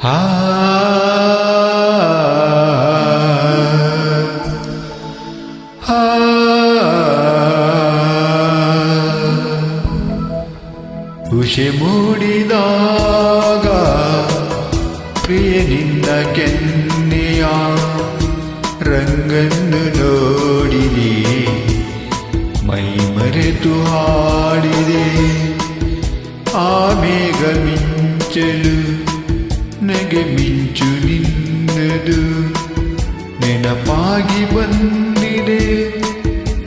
ಆ ಉಷೆ ಮೂಡಿದಾಗ ಪ್ರಿಯನಿಂದ ಕೆನ್ನೆಯ ರಂಗನ್ನು ನೋಡಿದೆ, ಮೈ ಮರೆತು ಹಾಡಿದೆ. ಆ ಮೇಘ ಮಿಂಚಲು ನಗೆ ಮಿಂಚು ನಿನ್ನದು ನೆನಪಾಗಿ ಬಂದಿದೆ,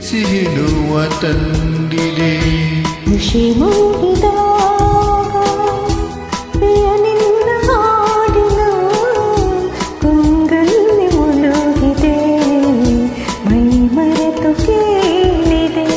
ಸಿಹಿ ನೋವ ತಂದಿದೆ. ಖುಷಿ ಮೂಡಿದಾಗ ಪ್ರಿಯನಿಂದ ಹಾಡಿನ ಕೊಂಗಲ್ಲಿ ಮುಳುಗಿದೆ, ಮೈ ಮರೆತು ಕೇಳಿದೆ.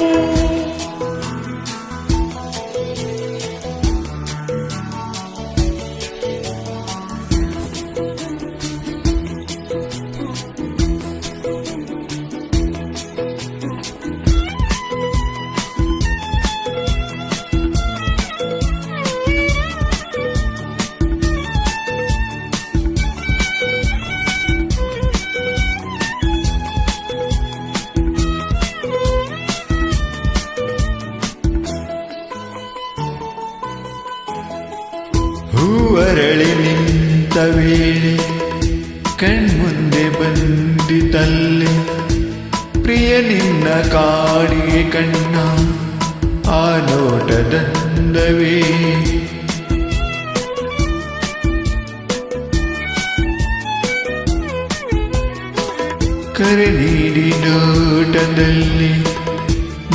ಹೂವರಳಿ ನಿಂತ ವೇಳೆ ಕಣ್ಮುಂದೆ ಬಂದಿತಲ್ಲಿ ಪ್ರಿಯ ನಿನ್ನ ಕಾಡಿಗೆ ಕಣ್ಣ ಆ ನೋಟದಂದವೇ. ಕರೆ ನೀಡಿ ನೋಟದಲ್ಲಿ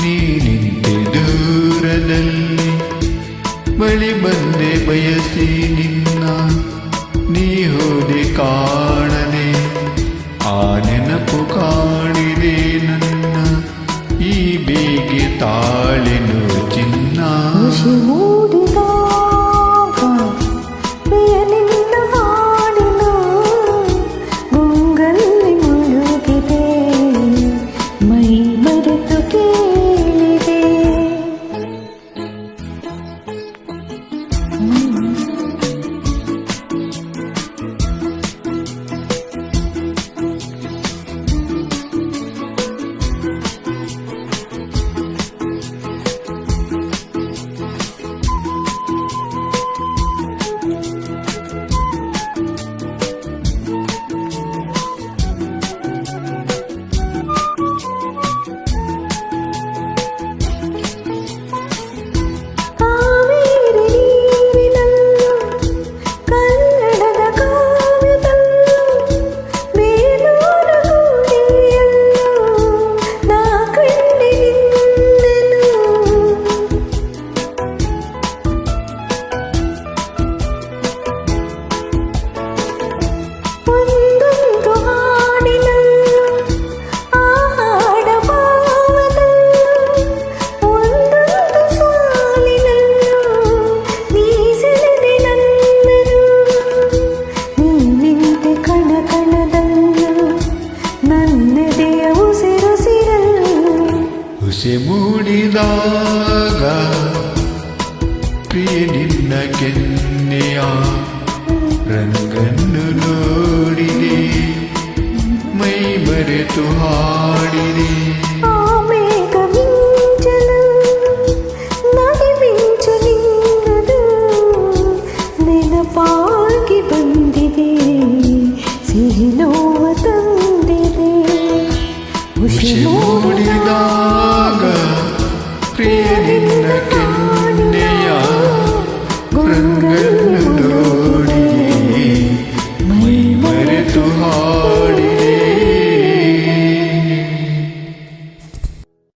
ನೀ ನಿಂತೆ ದೂರದಲ್ಲಿ, ಬಳಿ ಬಂದೆ ಬಯಸಿ ನಿನ್ನ ನೀ ಹೋದೆ ಕಾಣದೆ. ಆ ನೆನಪು ಕಾಡಿದೆ ನನ್ನ ಈ ಬೇಗೆ ತಾಳೆನು ಚಿನ್ನ. ಖುಷಿ ಮೂಡಿದಾಗ ಪ್ರಿಯನಿಂದ ಹಾಡಿನ ಗೊಂಗಲ್ಲಿ ಮುಳುಗಿದೆ, ಮೈ ಮರೆತು ಕೇಳಿದೆ. ಹುಸೆ ಮೂಡಿದಾಗ ಪ್ರಿಯ ನಿನ್ನ ಕೆನ್ನೆಯ ರಂಗನ್ನು ನೋಡಿದೆ, ಮೈ ಮರೆತು ಹಾಡಿದೆ. ಆ ಮೇಘ ಮಿಂಚಲು ನಗೆ ಮಿಂಚು ನಿನ್ನದು ನೆನಪಾಗಿ ಬಂದಿದೆ, ಸಿಹಿ ನೋವ ತಂದಿದೆ. ಹುಸೆ ಮೂಡಿದಾಗ ಪ್ರಿಯ